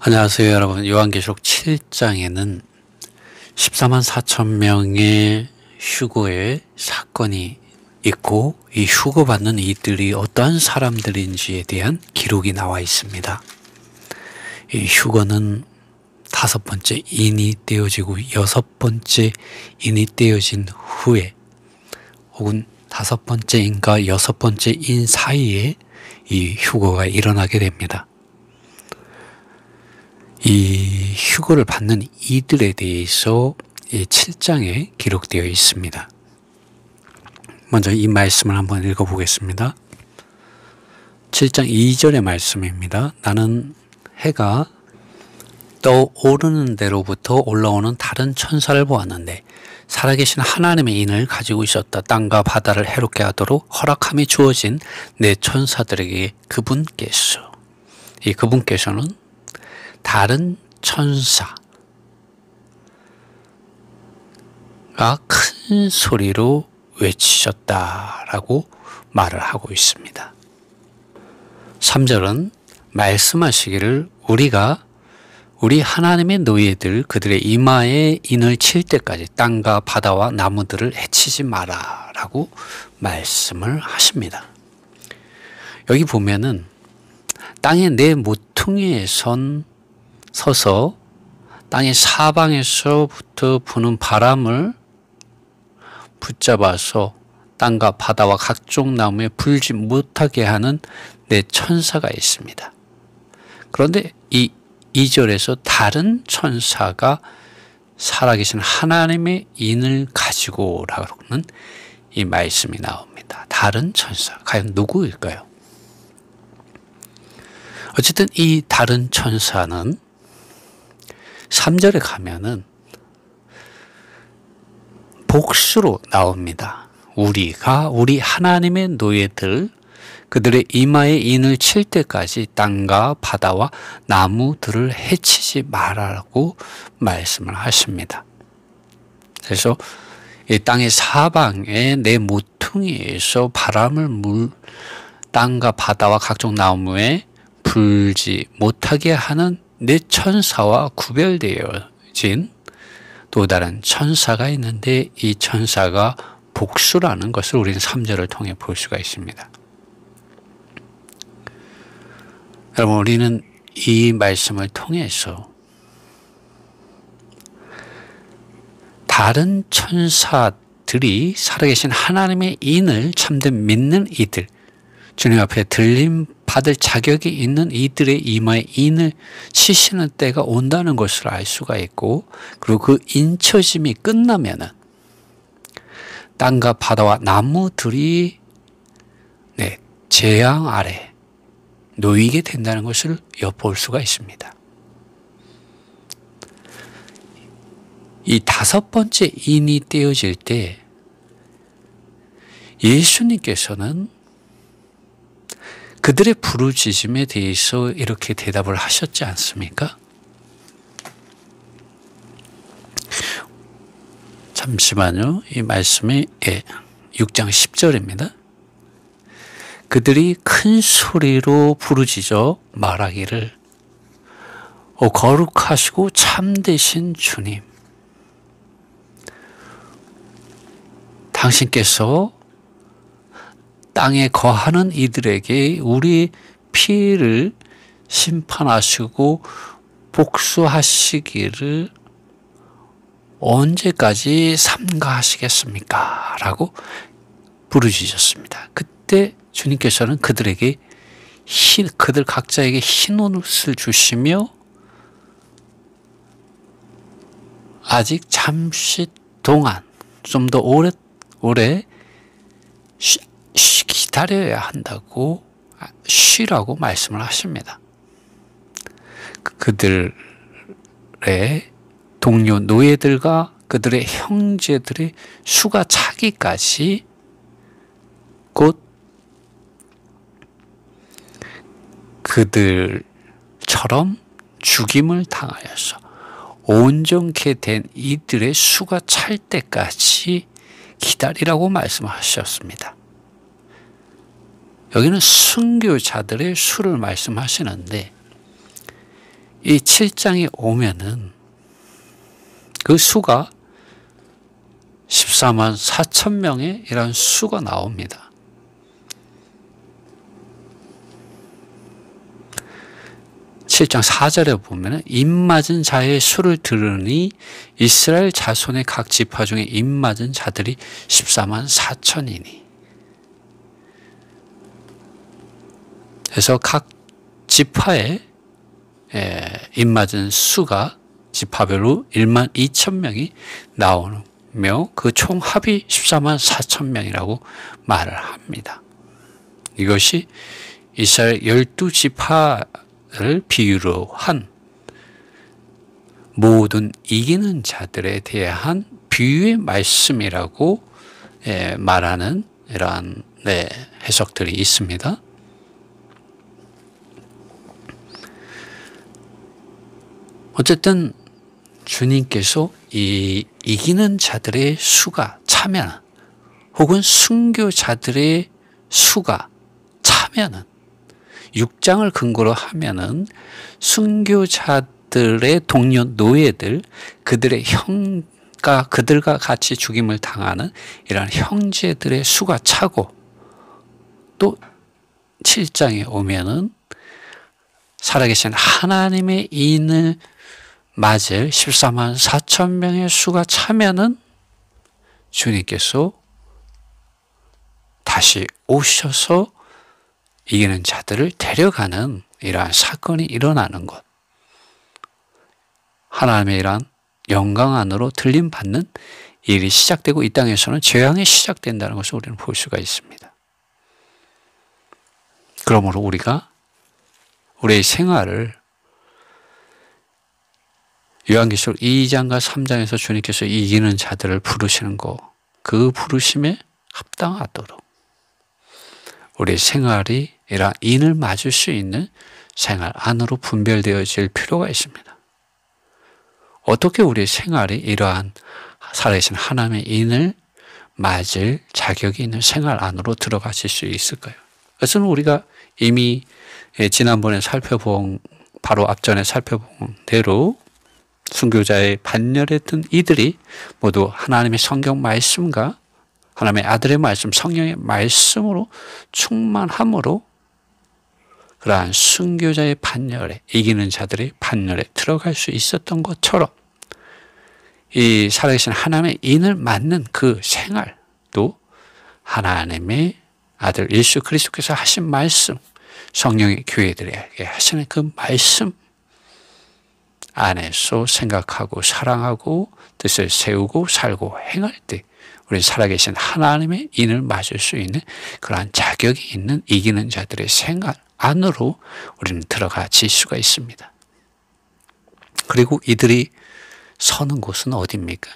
안녕하세요, 여러분. 요한계시록 7장에는 14만 4천 명의 휴거의 사건이 있고, 이 휴거받는 이들이 어떠한 사람들인지에 대한 기록이 나와 있습니다. 이 휴거는 5번째 인이 떼어지고 6번째 인이 떼어진 후에, 혹은 5번째 인과 6번째 인 사이에 이 휴거가 일어나게 됩니다. 이 휴거를 받는 이들에 대해서 이 7장에 기록되어 있습니다. 먼저 이 말씀을 한번 읽어보겠습니다. 7장 2절의 말씀입니다. 나는 해가 떠오르는 데로부터 올라오는 다른 천사를 보았는데 살아계신 하나님의 인을 가지고 있었다. 땅과 바다를 해롭게 하도록 허락함이 주어진 네 천사들에게 그분께서는 다른 천사가 큰 소리로 외치셨다라고 말을 하고 있습니다. 3절은 말씀하시기를 우리 하나님의 노예들 그들의 이마에 인을 칠 때까지 땅과 바다와 나무들을 해치지 마라 라고 말씀을 하십니다. 여기 보면은 땅의 네 모퉁이에 서서 땅의 사방에서부터 부는 바람을 붙잡아서 땅과 바다와 각종 나무에 불지 못하게 하는 네 천사가 있습니다. 그런데 이 2절에서 다른 천사가 살아계신 하나님의 인을 가지고라는 이 말씀이 나옵니다. 다른 천사, 과연 누구일까요? 어쨌든 이 다른 천사는 3절에 가면은 복수로 나옵니다. 우리 하나님의 노예들 그들의 이마에 인을 칠 때까지 땅과 바다와 나무들을 해치지 말라고 말씀을 하십니다. 그래서 이 땅의 사방에 내 모퉁이에서 바람을 땅과 바다와 각종 나무에 불지 못하게 하는 네 천사와 구별되어진 또 다른 천사가 있는데 이 천사가 복수라는 것을 우리는 3절을 통해 볼 수가 있습니다. 여러분, 우리는 이 말씀을 통해서 다른 천사들이 살아계신 하나님의 인을 참된 믿는 이들, 주님 앞에 들림 받을 자격이 있는 이들의 이마에 인을 치시는 때가 온다는 것을 알 수가 있고, 그리고 그 인쳐짐이 끝나면은 땅과 바다와 나무들이 재앙 아래 놓이게 된다는 것을 엿볼 수가 있습니다. 이 5번째 인이 떼어질 때 예수님께서는 그들의 부르짖음에 대해서 이렇게 대답을 하셨지 않습니까? 잠시만요. 이 말씀이 6장 10절입니다. 그들이 큰 소리로 부르짖어 말하기를 거룩하시고 참되신 주님, 당신께서 땅에 거하는 이들에게 우리 피해를 심판하시고 복수하시기를 언제까지 삼가하시겠습니까? 라고 부르짖었습니다. 그때 주님께서는 그들 각자에게 흰 옷을 주시며 아직 잠시 동안 좀 더 오래 기다려야 한다고 쉬라고 말씀을 하십니다. 그들의 동료 노예들과 그들의 형제들의 수가 차기까지 곧 그들처럼 죽임을 당하여서 온전케 된 이들의 수가 찰 때까지 기다리라고 말씀하셨습니다. 여기는 순교자들의 수를 말씀하시는데 이 7장이 오면은 그 수가 14만 4천 명의 이런 수가 나옵니다. (7장 4절에) 보면 입맞은 자의 수를 들으니 이스라엘 자손의 각 지파 중에 입맞은 자들이 14만 4천이니. 그래서 각 지파에 입맞은 수가 지파별로 1만 2천 명이 나오며 그 총 합이 14만 4천 명이라고 말을 합니다. 이것이 이스라엘 12지파를 비유로 한 모든 이기는 자들에 대한 비유의 말씀이라고 말하는 이러한 해석들이 있습니다. 어쨌든 주님께서 이 이기는 자들의 수가 차면 혹은 순교자들의 수가 차면은 6장을 근거로 하면은 순교자들의 동료 노예들 그들의 그들과 같이 죽임을 당하는 이런 형제들의 수가 차고 또 7장에 오면은 살아계신 하나님의 인을 맞을 14만 4천 명의 수가 차면은 주님께서 다시 오셔서 이기는 자들을 데려가는 이러한 사건이 일어나는 것. 하나님의 이러한 영광 안으로 들림받는 일이 시작되고 이 땅에서는 재앙이 시작된다는 것을 우리는 볼 수가 있습니다. 그러므로 우리가 우리의 생활을 요한계시록 2장과 3장에서 주님께서 이기는 자들을 부르시는 것, 그 부르심에 합당하도록 우리의 생활이 이러한 인을 맞을 수 있는 생활 안으로 분별되어질 필요가 있습니다. 어떻게 우리의 생활이 이러한 살아계신 하나님의 인을 맞을 자격이 있는 생활 안으로 들어가실 수 있을까요? 그것은 우리가 이미 지난번에 살펴본 바로 앞전에 살펴본 대로 순교자의 반열했던 이들이 모두 하나님의 성경 말씀과 하나님의 아들의 말씀, 성령의 말씀으로 충만함으로 그러한 순교자의 반열에 이기는 자들의 반열에 들어갈 수 있었던 것처럼 이 살아계신 하나님의 인을 맞는 그 생활도 하나님의 아들 예수 그리스도께서 하신 말씀, 성령의 교회들에게 하시는 그 말씀 안에서 생각하고 사랑하고 뜻을 세우고 살고 행할 때 우리 살아계신 하나님의 인을 맞을 수 있는 그러한 자격이 있는 이기는 자들의 생활 안으로 우리는 들어가질 수가 있습니다. 그리고 이들이 서는 곳은 어디입니까?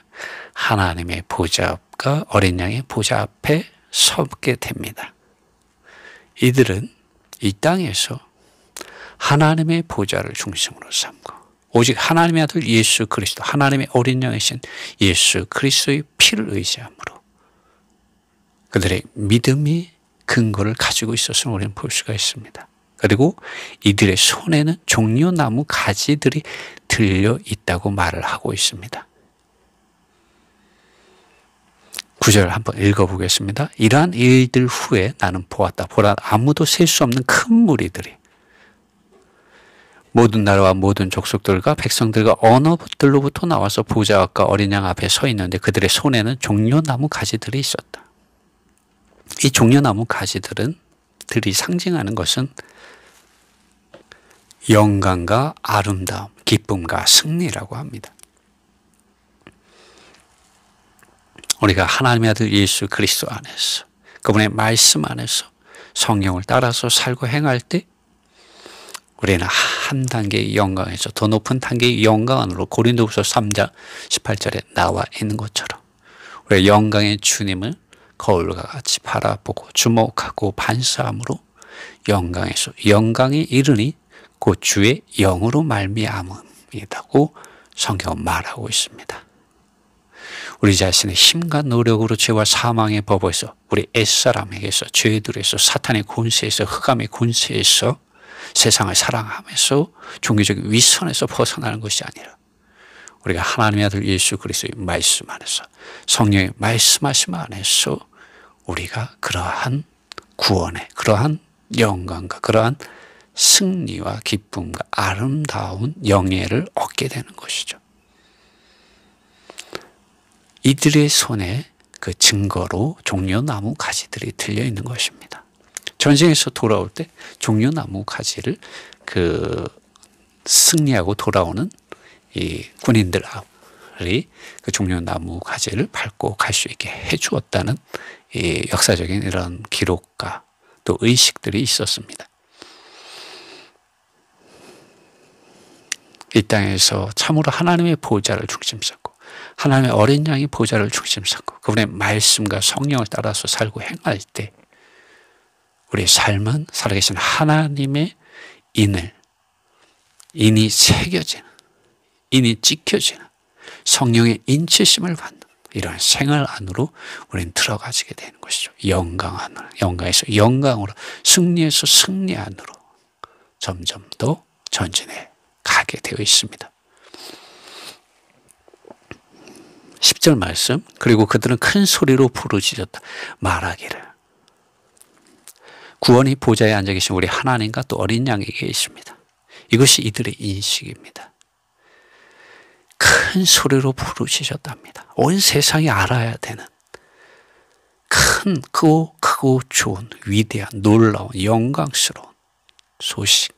하나님의 보좌 앞과 어린 양의 보좌 앞에 서게 됩니다. 이들은 이 땅에서 하나님의 보좌를 중심으로 삼고 오직 하나님의 아들 예수 그리스도, 하나님의 어린 양이신 예수 그리스도의 피를 의지함으로 그들의 믿음이 근거를 가지고 있었음을 우리는 볼 수가 있습니다. 그리고 이들의 손에는 종려나무 가지들이 들려 있다고 말을 하고 있습니다. 9절 한번 읽어보겠습니다. 이러한 일들 후에 나는 보았다. 보라 아무도 셀 수 없는 큰 무리들이 모든 나라와 모든 족속들과 백성들과 언어들로부터 나와서 보좌 앞과 어린 양 앞에 서 있는데 그들의 손에는 종려나무 가지들이 있었다. 이 종려나무 가지들이 상징하는 것은 영광과 아름다움, 기쁨과 승리라고 합니다. 우리가 하나님의 아들 예수 그리스도 안에서 그분의 말씀 안에서 성령을 따라서 살고 행할 때 우리는 한 단계의 영광에서 더 높은 단계의 영광 안으로 고린도후서 3장 18절에 나와 있는 것처럼 우리의 영광의 주님을 거울과 같이 바라보고 주목하고 반사함으로 영광에서 영광에 이르니 곧 주의 영으로 말미암음이라고 성경은 말하고 있습니다. 우리 자신의 힘과 노력으로 죄와 사망의 법에서 우리 옛사람에게서 죄들에서 사탄의 권세에서 흑암의 권세에서 세상을 사랑하면서 종교적인 위선에서 벗어나는 것이 아니라 우리가 하나님의 아들 예수 그리스도의 말씀 안에서 성령의 말씀하심 안에서 우리가 그러한 구원의 그러한 영광과 그러한 승리와 기쁨과 아름다운 영예를 얻게 되는 것이죠. 이들의 손에 그 증거로 종려나무 가지들이 들려 있는 것입니다. 전쟁에서 돌아올 때 종려나무 가지를 승리하고 돌아오는 이 군인들이 그 종려나무 가지를 밟고 갈 수 있게 해주었다는 이 역사적인 이런 기록과 또 의식들이 있었습니다. 이 땅에서 참으로 하나님의 보좌를 중심 삼고 하나님의 어린 양의 보좌를 중심 삼고 그분의 말씀과 성령을 따라서 살고 행할 때 우리의 삶은 살아계신 하나님의 인이 새겨지는, 인이 찍혀지는 성령의 인치심을 받는 이런 생활 안으로 우리는 들어가지게 되는 것이죠. 영광 안으로, 영광에서 영광으로, 승리에서 승리 안으로 점점 더 전진해 가게 되어 있습니다. 10절 말씀, 그리고 그들은 큰 소리로 부르짖었다. 말하기를 구원이 보좌에 앉아 계신 우리 하나님과 또 어린 양에게 있습니다. 이것이 이들의 인식입니다. 큰 소리로 부르짖었답니다. 온 세상이 알아야 되는 크고 좋은 위대한 놀라운 영광스러운 소식,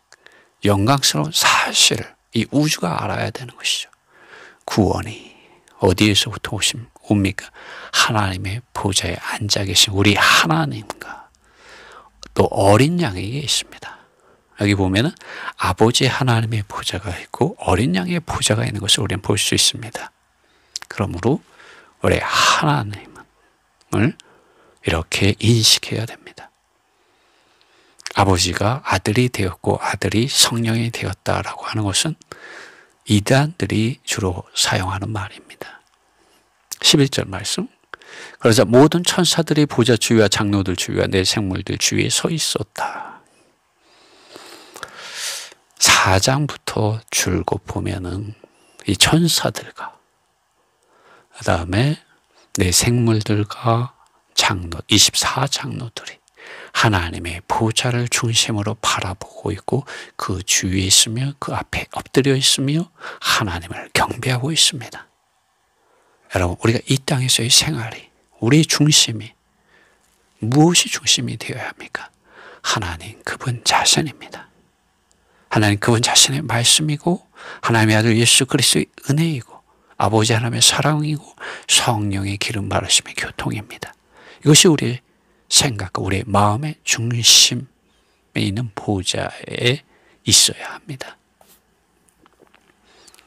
영광스러운 사실을 이 우주가 알아야 되는 것이죠. 구원이 어디에서부터 옵니까? 하나님의 보좌에 앉아 계신 우리 하나님과 또 어린 양에게 있습니다. 여기 보면은 아버지 하나님의 보좌가 있고 어린 양의 보좌가 있는 것을 우리는 볼 수 있습니다. 그러므로 우리 하나님을 이렇게 인식해야 됩니다. 아버지가 아들이 되었고 아들이 성령이 되었다라고 하는 것은 이단들이 주로 사용하는 말입니다. 11절 말씀. 그러자 모든 천사들이 보좌 주위와 장로들 주위와 내 생물들 주위에 서 있었다. 4장부터 줄곧 보면은 이 천사들과 그 다음에 내 생물들과 장로 24장로들이 하나님의 보좌를 중심으로 바라보고 있고 그 주위에 있으며 그 앞에 엎드려 있으며 하나님을 경배하고 있습니다. 여러분, 우리가 이 땅에서의 생활이 우리 중심이 무엇이 중심이 되어야 합니까? 하나님 그분 자신입니다. 하나님 그분 자신의 말씀이고 하나님의 아들 예수 그리스도의 은혜이고 아버지 하나님의 사랑이고 성령의 기름 바르심의 교통입니다. 이것이 우리의 생각과 우리의 마음의 중심에 있는 보좌에 있어야 합니다.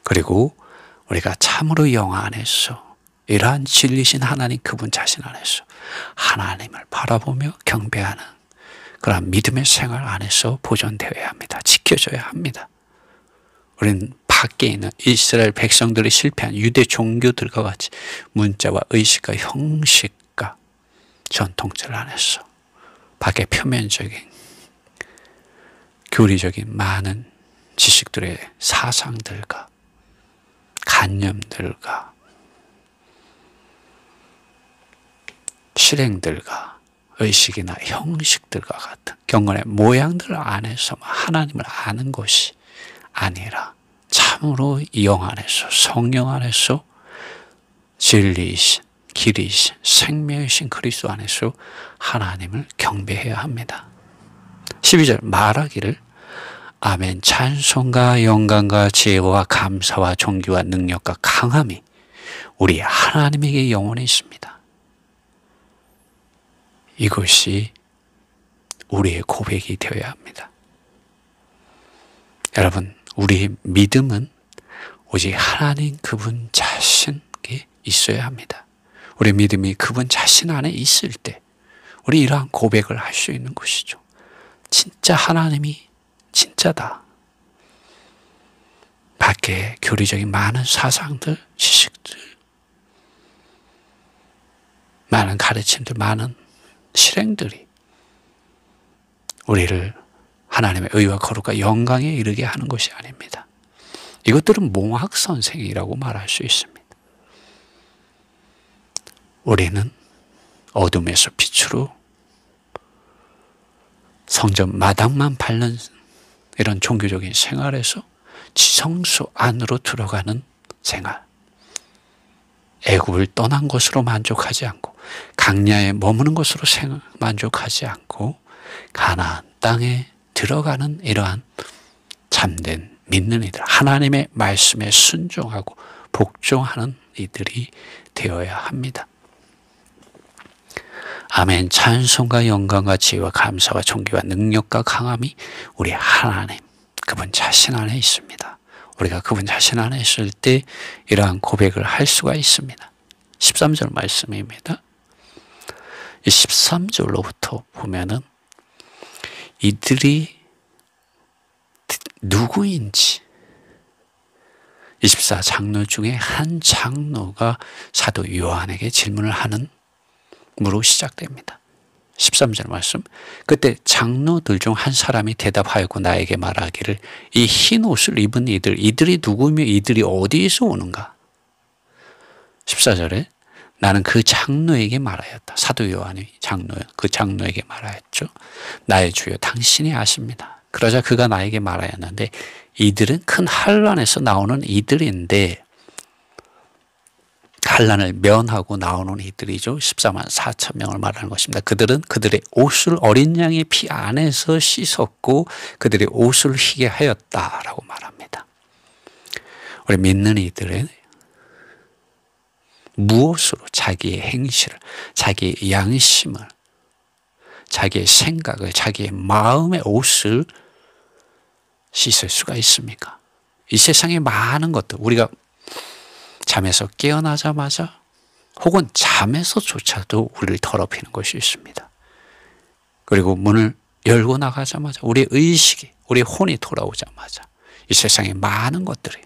그리고 우리가 참으로 영 안에서 이러한 진리신 하나님 그분 자신 안에서 하나님을 바라보며 경배하는 그런 믿음의 생활 안에서 보존되어야 합니다. 지켜져야 합니다. 우리는 밖에 있는 이스라엘 백성들이 실패한 유대 종교들과 같이 문자와 의식과 형식과 전통들 안에서 밖에 표면적인 교리적인 많은 지식들의 사상들과 관념들과 실행들과 의식이나 형식들과 같은 경건의 모양들 안에서 하나님을 아는 것이 아니라 참으로 영 안에서 성령 안에서 진리이신 길이신 생명이신 그리스도 안에서 하나님을 경배해야 합니다. 12절 말하기를 아멘 찬송과 영광과 지혜와 감사와 존귀와 능력과 강함이 우리 하나님에게 영원히 있습니다. 이것이 우리의 고백이 되어야 합니다. 여러분, 우리의 믿음은 오직 하나님 그분 자신께 있어야 합니다. 우리의 믿음이 그분 자신 안에 있을 때 우리 이러한 고백을 할 수 있는 것이죠. 진짜 하나님이 진짜다. 밖에 교리적인 많은 사상들, 지식들, 많은 가르침들, 많은 실행들이 우리를 하나님의 의와 거룩과 영광에 이르게 하는 것이 아닙니다. 이것들은 몽학선생이라고 말할 수 있습니다. 우리는 어둠에서 빛으로 성전 마당만 밟는 이런 종교적인 생활에서 지성소 안으로 들어가는 생활, 애굽을 떠난 것으로 만족하지 않고 강야에 머무는 것으로 만족하지 않고 가나안 땅에 들어가는 이러한 참된 믿는 이들, 하나님의 말씀에 순종하고 복종하는 이들이 되어야 합니다. 아멘. 찬송과 영광과 지혜와 감사와 존귀와 능력과 강함이 우리 하나님, 그분 자신 안에 있습니다. 우리가 그분 자신 안에 있을 때 이러한 고백을 할 수가 있습니다. 13절 말씀입니다. 이 13절로부터 보면은 이들이 누구인지 24장로 중에 한 장로가 사도 요한에게 질문을 하는 무로 시작됩니다. 13절 말씀. 그때 장로들 중 한 사람이 대답하였고 나에게 말하기를 이 흰 옷을 입은 이들이 누구며 이들이 어디에서 오는가? 14절에 나는 그 장로에게 말하였다. 사도 요한이 그 장로에게 말하였죠. 나의 주여 당신이 아십니다. 그러자 그가 나에게 말하였는데 이들은 큰 환란에서 나오는 이들인데 환란을 면하고 나오는 이들이죠. 14만 4천 명을 말하는 것입니다. 그들은 그들의 옷을 어린 양의 피 안에서 씻었고 그들의 옷을 희게 하였다라고 말합니다. 우리 믿는 이들은 무엇으로 자기의 행실을, 자기의 양심을, 자기의 생각을, 자기의 마음의 옷을 씻을 수가 있습니까? 이 세상에 많은 것들, 우리가 잠에서 깨어나자마자 혹은 잠에서조차도 우리를 더럽히는 것이 있습니다. 그리고 문을 열고 나가자마자 우리의 의식이, 우리의 혼이 돌아오자마자 이 세상에 많은 것들이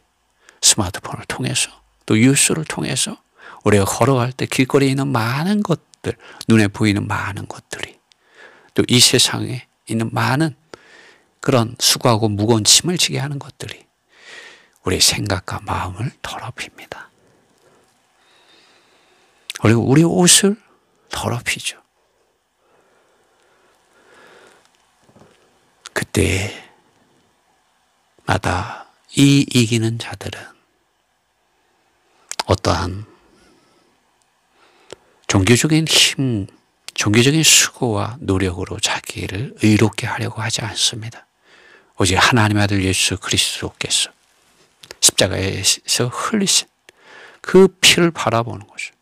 스마트폰을 통해서 또 뉴스를 통해서 우리가 걸어갈 때 길거리에 있는 많은 것들, 눈에 보이는 많은 것들이 또 이 세상에 있는 많은 그런 수고하고 무거운 짐을 지게 하는 것들이 우리의 생각과 마음을 더럽힙니다. 그리고 우리 옷을 더럽히죠. 그때마다 이 이기는 자들은 어떠한 종교적인 힘, 종교적인 수고와 노력으로 자기를 의롭게 하려고 하지 않습니다. 오직 하나님의 아들 예수 그리스도께서 십자가에서 흘리신 그 피를 바라보는 것이죠.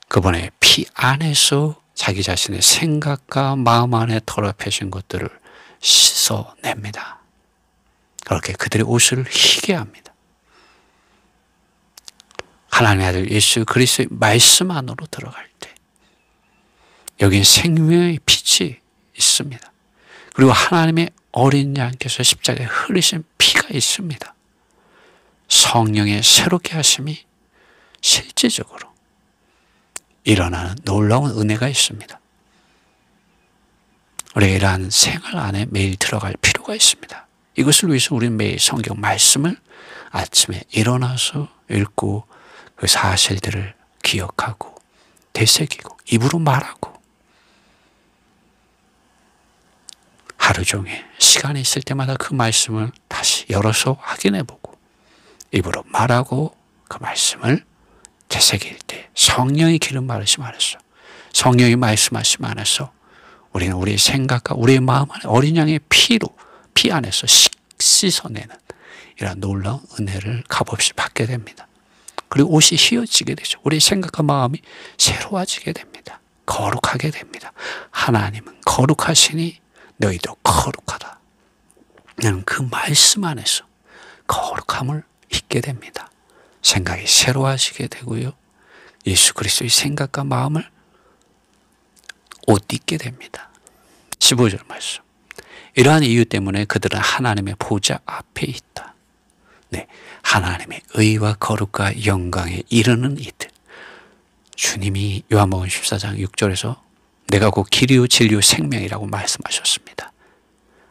그분의 피 안에서 자기 자신의 생각과 마음 안에 더럽혀진 것들을 씻어냅니다. 그렇게 그들의 옷을 희게 합니다. 하나님의 아들 예수 그리스도의 말씀 안으로 들어갈 때 여기에 생명의 빛이 있습니다. 그리고 하나님의 어린 양께서 십자가에 흘리신 피가 있습니다. 성령의 새롭게 하심이 실제적으로 일어나는 놀라운 은혜가 있습니다. 우리가 이러한 생활 안에 매일 들어갈 필요가 있습니다. 이것을 위해서 우리는 매일 성경 말씀을 아침에 일어나서 읽고 그 사실들을 기억하고 되새기고 입으로 말하고 하루 종일 시간이 있을 때마다 그 말씀을 다시 열어서 확인해보고 입으로 말하고 그 말씀을 되새길 때 성령의 기름 바르심 안에서 성령이 말씀하심 안에서 우리는 우리의 생각과 우리의 마음 안에 어린 양의 피로 피 안에서 씻어내는 이런 놀라운 은혜를 값없이 받게 됩니다. 그리고 옷이 휘어지게 되죠. 우리의 생각과 마음이 새로워지게 됩니다. 거룩하게 됩니다. 하나님은 거룩하시니 너희도 거룩하다. 나는 그 말씀 안에서 거룩함을 잊게 됩니다. 생각이 새로워지게 되고요. 예수 그리스도의 생각과 마음을 옷 입게 됩니다. 15절 말씀. 이러한 이유 때문에 그들은 하나님의 보좌 앞에 있다. 네, 하나님의 의와 거룩과 영광에 이르는 이들. 주님이 요한복음 14장 6절에서 내가 곧 길이요 진리요 생명이라고 말씀하셨습니다.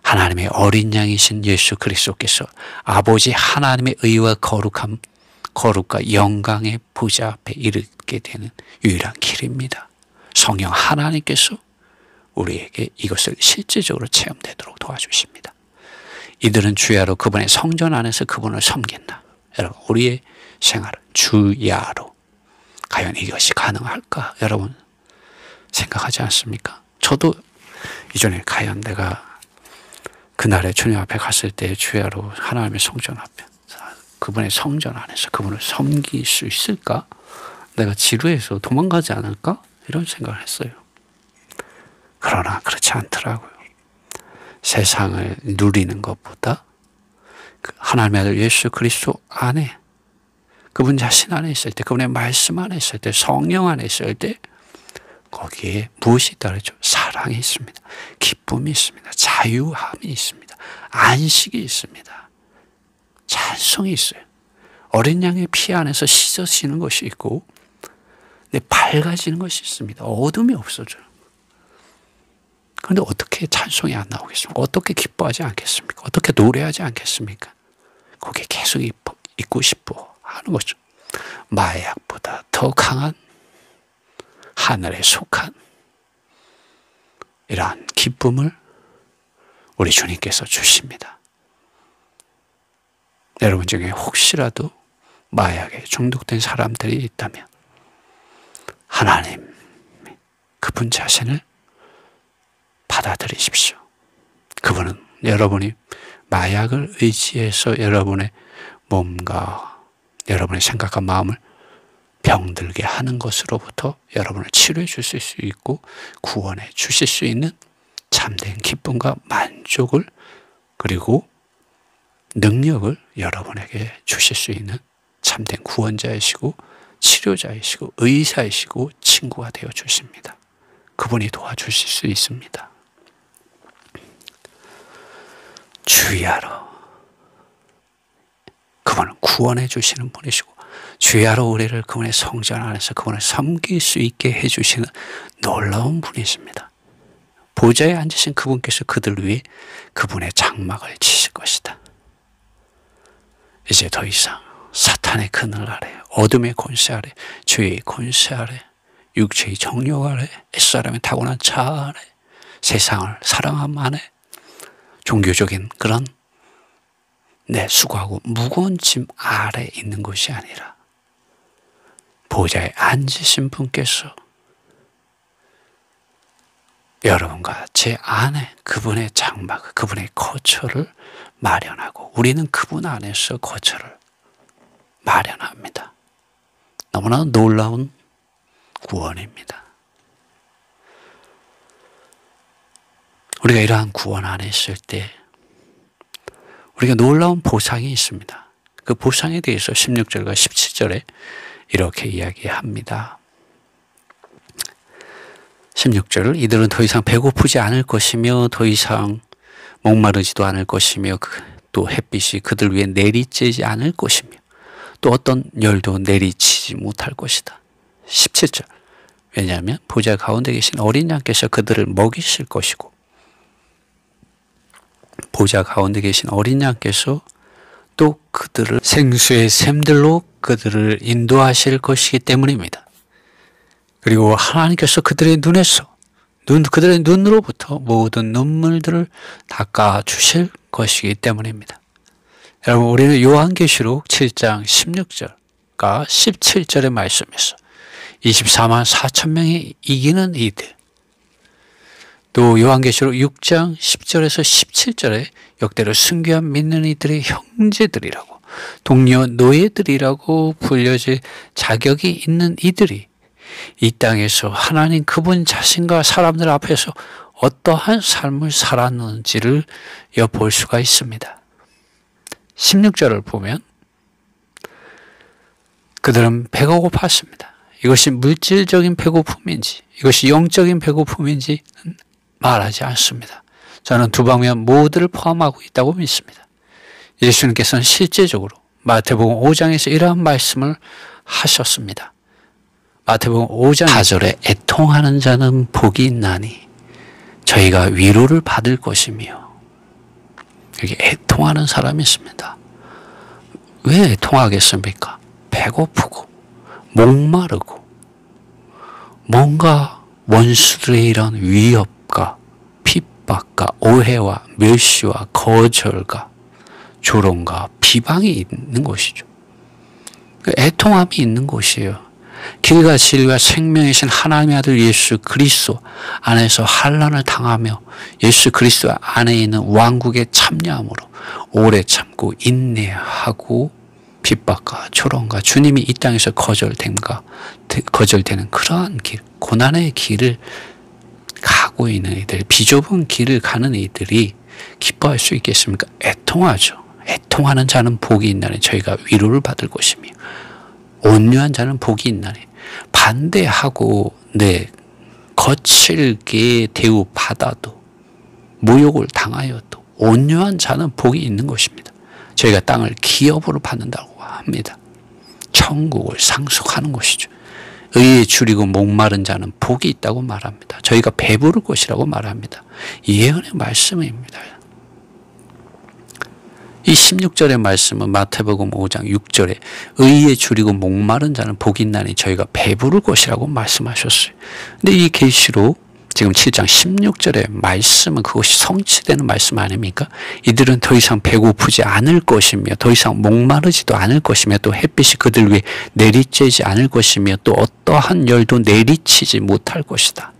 하나님의 어린 양이신 예수 그리스도께서 아버지 하나님의 의와 거룩과 영광의 보좌 앞에 이르게 되는 유일한 길입니다. 성령 하나님께서 우리에게 이것을 실질적으로 체험되도록 도와주십니다. 이들은 주야로 그분의 성전 안에서 그분을 섬긴다. 여러분, 우리의 생활은 주야로 과연 이것이 가능할까? 여러분 생각하지 않습니까? 저도 이전에 과연 내가 그날에 주님 앞에 갔을 때 주야로 하나님의 성전 앞에 그분의 성전 안에서 그분을 섬길 수 있을까? 내가 지루해서 도망가지 않을까? 이런 생각을 했어요. 그러나 그렇지 않더라고요. 세상을 누리는 것보다 하나님의 아들 예수 그리스도 안에 그분 자신 안에 있을 때, 그분의 말씀 안에 있을 때, 성령 안에 있을 때 거기에 무엇이 따르죠? 사랑이 있습니다. 기쁨이 있습니다. 자유함이 있습니다. 안식이 있습니다. 찬송이 있어요. 어린 양의 피 안에서 씻어지는 것이 있고 밝아지는 것이 있습니다. 어둠이 없어져요. 그런데 어떻게 찬송이 안 나오겠습니까? 어떻게 기뻐하지 않겠습니까? 어떻게 노래하지 않겠습니까? 거기에 계속 있고 싶어 하는 거죠. 마약보다 더 강한 하늘에 속한 이러한 기쁨을 우리 주님께서 주십니다. 여러분 중에 혹시라도 마약에 중독된 사람들이 있다면 하나님 그분 자신을 받아들이십시오. 그분은 여러분이 마약을 의지해서 여러분의 몸과 여러분의 생각과 마음을 병들게 하는 것으로부터 여러분을 치료해 주실 수 있고 구원해 주실 수 있는 참된 기쁨과 만족을 그리고 능력을 여러분에게 주실 수 있는 참된 구원자이시고 치료자이시고 의사이시고 친구가 되어 주십니다. 그분이 도와주실 수 있습니다. 주야로 그분은 구원해 주시는 분이시고 주야로 우리를 그분의 성전 안에서 그분을 섬길 수 있게 해주시는 놀라운 분이십니다. 보좌에 앉으신 그분께서 그들 위해 그분의 장막을 치실 것이다. 이제 더 이상 사탄의 그늘 아래, 어둠의 권세 아래, 죄의 권세 아래, 육체의 정욕 아래, 옛사람의 타고난 자아 아래, 세상을 사랑함 안에, 종교적인 그런 수고하고 무거운 짐 아래 있는 것이 아니라 보좌에 앉으신 분께서 여러분과 제 안에 그분의 장막, 그분의 거처를 마련하고 우리는 그분 안에서 거처를 마련합니다. 너무나 놀라운 구원입니다. 우리가 이러한 구원 안에 있을 때 우리가 놀라운 보상이 있습니다. 그 보상에 대해서 16절과 17절에 이렇게 이야기합니다. 16절 이들은 더 이상 배고프지 않을 것이며 더 이상 목마르지도 않을 것이며 또 햇빛이 그들 위에 내리쬐지 않을 것이며 또 어떤 열도 내리치지 못할 것이다. 17절 왜냐하면 보좌 가운데 계신 어린 양께서 그들을 먹이실 것이고 보좌 가운데 계신 어린 양께서 또 그들을 생수의 샘들로 그들을 인도하실 것이기 때문입니다. 그리고 하나님께서 그들의 눈에서 그들의 눈으로부터 모든 눈물들을 닦아 주실 것이기 때문입니다. 여러분 우리는 요한계시록 7장 16절과 17절의 말씀에서 24만 4천 명이 이기는 이들 또 요한계시록 6장 10절에서 17절에 역대로 순교한 믿는 이들의 형제들이라고 동료 노예들이라고 불려질 자격이 있는 이들이 이 땅에서 하나님 그분 자신과 사람들 앞에서 어떠한 삶을 살았는지를 엿볼 수가 있습니다. 16절을 보면 그들은 배가 고팠습니다. 이것이 물질적인 배고픔인지 이것이 영적인 배고픔인지는 말하지 않습니다. 저는 두 방면 모두를 포함하고 있다고 믿습니다. 예수님께서는 실제적으로 마태복음 5장에서 이러한 말씀을 하셨습니다. 마태복음 5장 4절에 애통하는 자는 복이 있나니 저희가 위로를 받을 것이며 여기 애통하는 사람이 있습니다. 왜 애통하겠습니까? 배고프고 목마르고 뭔가 원수들의 이런 위협과 핍박과 오해와 멸시와 거절과 조롱과 비방이 있는 곳이죠. 애통함이 있는 곳이에요. 길과 진리와 생명이신 하나님의 아들 예수 그리스도 안에서 환난을 당하며 예수 그리스도 안에 있는 왕국에 참여함으로 오래 참고 인내하고 핍박과 조롱과 주님이 이 땅에서 거절되는 그러한 길, 고난의 길을 가고 있는 이들, 비좁은 길을 가는 이들이 기뻐할 수 있겠습니까? 애통하죠. 애통하는 자는 복이 있나니 저희가 위로를 받을 것이며 온유한 자는 복이 있나니 반대하고 거칠게 대우받아도 모욕을 당하여도 온유한 자는 복이 있는 것입니다. 저희가 땅을 기업으로 받는다고 합니다. 천국을 상속하는 것이죠. 의에 줄이고 목마른 자는 복이 있다고 말합니다. 저희가 배부를 것이라고 말합니다. 예언의 말씀입니다. 이 16절의 말씀은 마태복음 5장 6절에 의에 줄이고 목마른 자는 복이 있나니 저희가 배부를 것이라고 말씀하셨어요. 근데 이 계시로 지금 7장 16절의 말씀은 그것이 성취되는 말씀 아닙니까? 이들은 더 이상 배고프지 않을 것이며 더 이상 목마르지도 않을 것이며 또 햇빛이 그들 위에 내리쬐지 않을 것이며 또 어떠한 열도 내리치지 못할 것이다.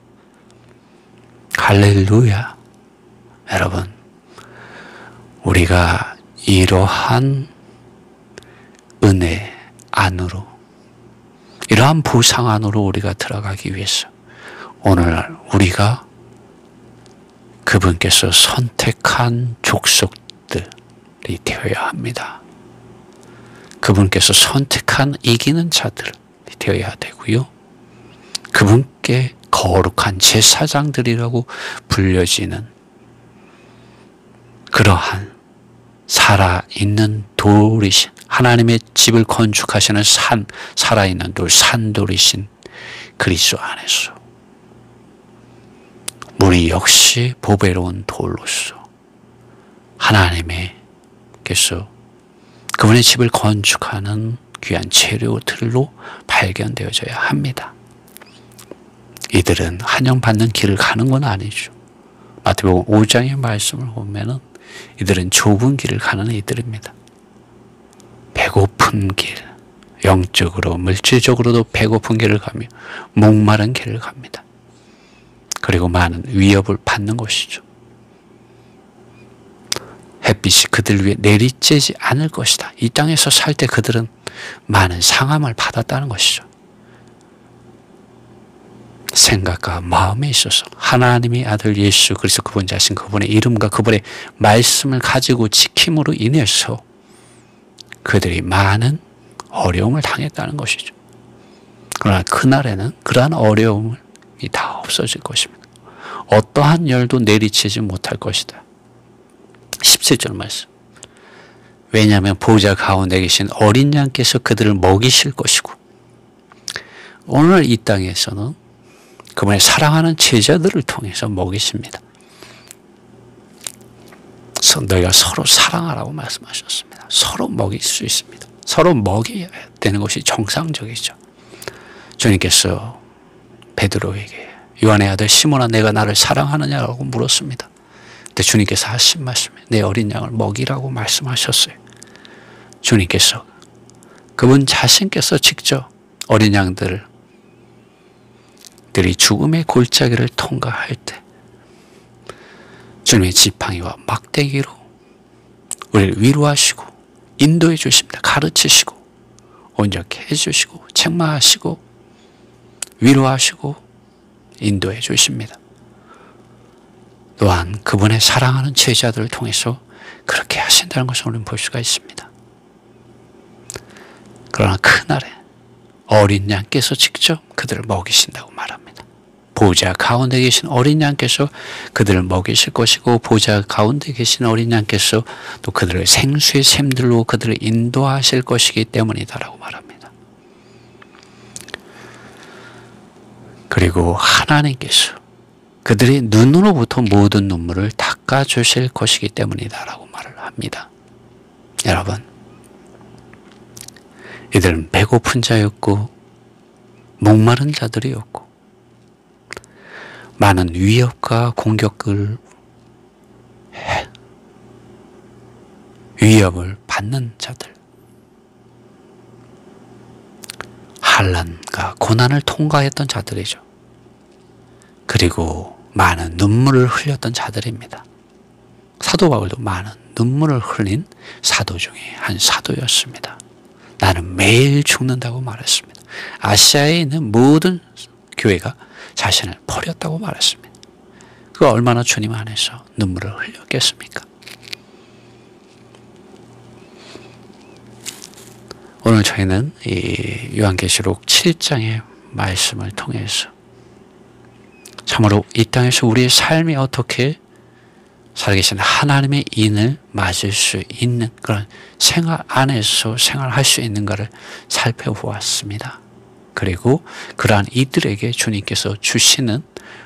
할렐루야. 여러분, 우리가 이러한 은혜 안으로, 이러한 보상 안으로 우리가 들어가기 위해서 오늘날 우리가 그분께서 선택한 족속들이 되어야 합니다. 그분께서 선택한 이기는 자들이 되어야 되고요. 그분께 거룩한 제사장들이라고 불려지는 그러한 살아있는 돌이신 하나님의 집을 건축하시는 살아있는 돌, 산돌이신 그리스도 안에서 우리 역시 보배로운 돌로서 하나님께서 그분의 집을 건축하는 귀한 재료들로 발견되어져야 합니다. 이들은 한영받는 길을 가는 건 아니죠. 마태복음 5장의 말씀을 보면은 이들은 좁은 길을 가는 이들입니다. 배고픈 길, 영적으로 물질적으로도 배고픈 길을 가며 목마른 길을 갑니다. 그리고 많은 위협을 받는 것이죠. 햇빛이 그들 위에 내리쬐지 않을 것이다. 이 땅에서 살 때 그들은 많은 상함을 받았다는 것이죠. 생각과 마음에 있어서 하나님의 아들 예수 그리스도 그분 자신, 그분의 이름과 그분의 말씀을 가지고 지킴으로 인해서 그들이 많은 어려움을 당했다는 것이죠. 그러나 그날에는 그러한 어려움이 다 없어질 것입니다. 어떠한 열도 내리치지 못할 것이다. 17절 말씀. 왜냐하면 보좌 가운데 계신 어린 양께서 그들을 먹이실 것이고, 오늘 이 땅에서는 그분의 사랑하는 제자들을 통해서 먹이십니다. 너희가 서로 사랑하라고 말씀하셨습니다. 서로 먹일 수 있습니다. 서로 먹여야 되는 것이 정상적이죠. 주님께서 베드로에게 요한의 아들 시몬아 내가 나를 사랑하느냐라고 물었습니다. 근데 주님께서 하신 말씀에 내 어린 양을 먹이라고 말씀하셨어요. 주님께서 그분 자신께서 직접 어린 양들이 죽음의 골짜기를 통과할 때 주님의 지팡이와 막대기로 우리를 위로하시고 인도해 주십니다. 가르치시고 온전케 해주시고 책망하시고 위로하시고 인도해 주십니다. 또한 그분의 사랑하는 제자들을 통해서 그렇게 하신다는 것을 우리는 볼 수가 있습니다. 그러나 그날에 어린 양께서 직접 그들을 먹이신다고 말합니다. 보좌 가운데 계신 어린 양께서 그들을 먹이실 것이고 보좌 가운데 계신 어린 양께서 또 그들을 생수의 샘들로 그들을 인도하실 것이기 때문이다라고 말합니다. 그리고 하나님께서 그들의 눈으로부터 모든 눈물을 닦아주실 것이기 때문이다라고 말을 합니다. 여러분, 이들은 배고픈 자였고 목마른 자들이었고 많은 위협과 공격을 위협을 받는 자들, 환난과 고난을 통과했던 자들이죠. 그리고 많은 눈물을 흘렸던 자들입니다. 사도 바울도 많은 눈물을 흘린 사도 중에 한 사도였습니다. 나는 매일 죽는다고 말했습니다. 아시아에 있는 모든 교회가 자신을 버렸다고 말했습니다. 그가 얼마나 주님 안에서 눈물을 흘렸겠습니까? 오늘 저희는 이 요한계시록 7장의 말씀을 통해서 참으로 이 땅에서 우리의 삶이 어떻게 살아계신 하나님의 인을 맞을 수 있는 그런 생활 안에서 생활할 수 있는가를 살펴보았습니다. 그리고 그러한 이들에게 주님께서 주시는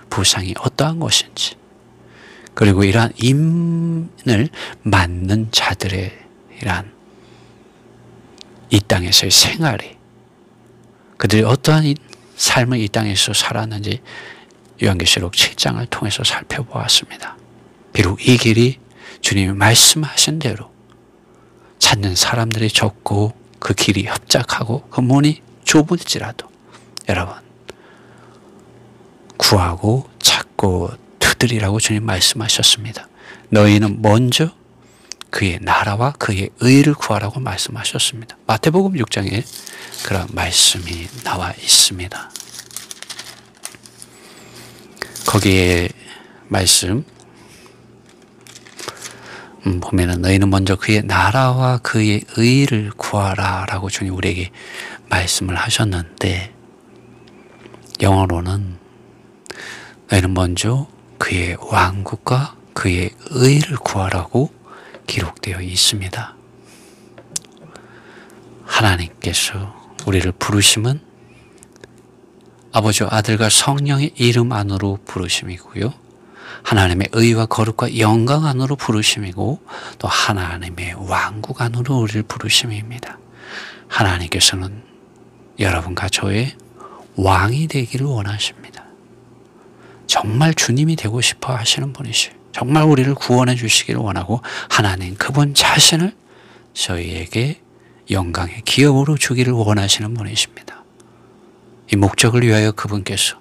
보상이 어떠한 것인지, 그리고 이러한 인을 맞는 자들의 이러한 이 땅에서의 생활이, 그들이 어떠한 삶을 이 땅에서 살았는지 요한계시록 7장을 통해서 살펴보았습니다. 비록 이 길이 주님이 말씀하신 대로 찾는 사람들이 적고 그 길이 협착하고 그 문이 좁을지라도 여러분, 구하고 찾고 두드리라고 주님 말씀하셨습니다. 너희는 먼저 그의 나라와 그의 의를 구하라고 말씀하셨습니다. 마태복음 6장에 그런 말씀이 나와 있습니다. 거기에 말씀 보면은 너희는 먼저 그의 나라와 그의 의를 구하라 라고 주님 우리에게 말씀을 하셨는데, 영어로는 너희는 먼저 그의 왕국과 그의 의를 구하라고 기록되어 있습니다. 하나님께서 우리를 부르심은 아버지와 아들과 성령의 이름 안으로 부르심이고요, 하나님의 의와 거룩과 영광 안으로 부르심이고, 또 하나님의 왕국 안으로 우리를 부르심입니다. 하나님께서는 여러분과 저의 왕이 되기를 원하십니다. 정말 주님이 되고 싶어 하시는 분이시고, 정말 우리를 구원해 주시기를 원하고, 하나님 그분 자신을 저희에게 영광의 기업으로 주기를 원하시는 분이십니다. 이 목적을 위하여 그분께서,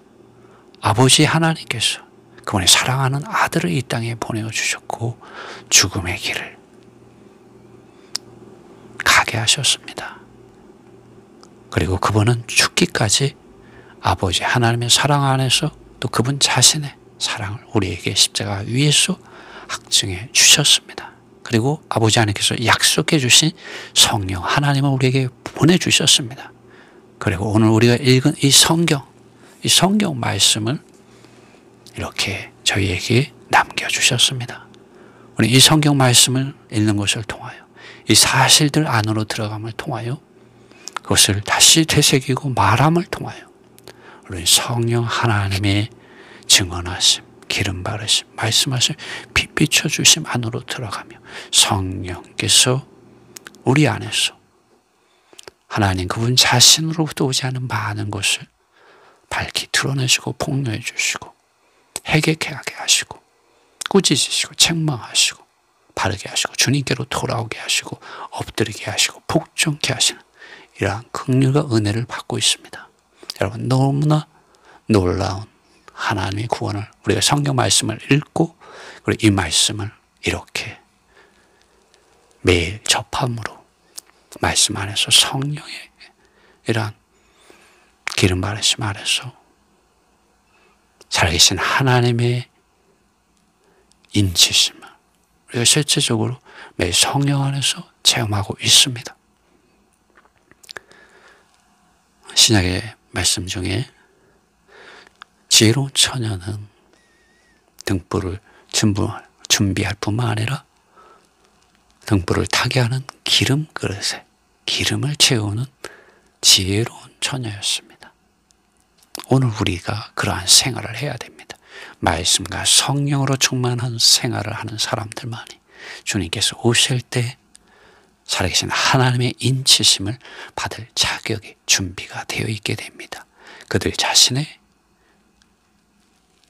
아버지 하나님께서 그분의 사랑하는 아들을 이 땅에 보내주셨고 죽음의 길을 가게 하셨습니다. 그리고 그분은 죽기까지 아버지 하나님의 사랑 안에서 또 그분 자신의 사랑을 우리에게 십자가 위에서 확증해 주셨습니다. 그리고 아버지 하나님께서 약속해 주신 성령 하나님을 우리에게 보내주셨습니다. 그리고 오늘 우리가 읽은 이 성경 말씀을 이렇게 저희에게 남겨주셨습니다. 우리 이 성경 말씀을 읽는 것을 통하여, 이 사실들 안으로 들어감을 통하여, 그것을 다시 되새기고 말함을 통하여 우리 성령 하나님의 증언하심, 기름 바르심, 말씀하심, 빛 비춰주심 안으로 들어가며 성령께서 우리 안에서 하나님 그분 자신으로부터 오지 않은 많은 것을 밝히 드러내시고 폭로해 주시고 회개케 하게 하시고 꾸짖으시고 책망하시고 바르게 하시고 주님께로 돌아오게 하시고 엎드리게 하시고 복종케 하시는 이러한 긍휼과 은혜를 받고 있습니다. 여러분, 너무나 놀라운 하나님의 구원을 우리가 성경 말씀을 읽고 그리고 이 말씀을 이렇게 매일 접함으로 말씀 안에서 성령의 이러한 기름 바르심 안에서 살아계신 하나님의 인치심을 우리가 실제적으로 매일 성령 안에서 체험하고 있습니다. 신약의 말씀 중에 지혜로운 처녀는 등불을 준비할 뿐만 아니라 등불을 타게 하는 기름 그릇에 기름을 채우는 지혜로운 처녀였습니다. 오늘 우리가 그러한 생활을 해야 됩니다. 말씀과 성령으로 충만한 생활을 하는 사람들만이 주님께서 오실 때 살아계신 하나님의 인치심을 받을 자격이 준비가 되어 있게 됩니다. 그들 자신의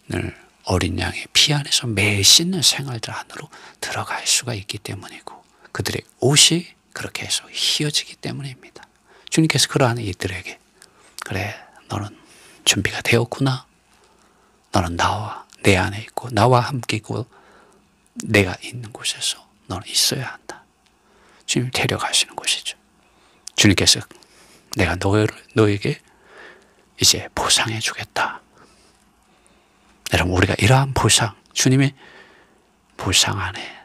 늘 어린 양의 피 안에서 매 씻는 생활들 안으로 들어갈 수가 있기 때문이고 그들의 옷이 그렇게 해서 휘어지기 때문입니다. 주님께서 그러한 이들에게 그래 너는 준비가 되었구나. 너는 나와 내 안에 있고 나와 함께 있고 내가 있는 곳에서 너는 있어야 한다. 주님 데려가시는 곳이죠. 주님께서 내가 너에게 이제 보상해 주겠다. 여러분 우리가 이러한 보상, 주님의 보상 안에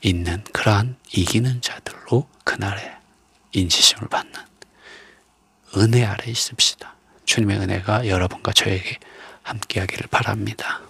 있는 그러한 이기는 자들로 그날에 인치심을 받는 은혜 아래 있읍시다. 주님의 은혜가 여러분과 저에게 함께하기를 바랍니다.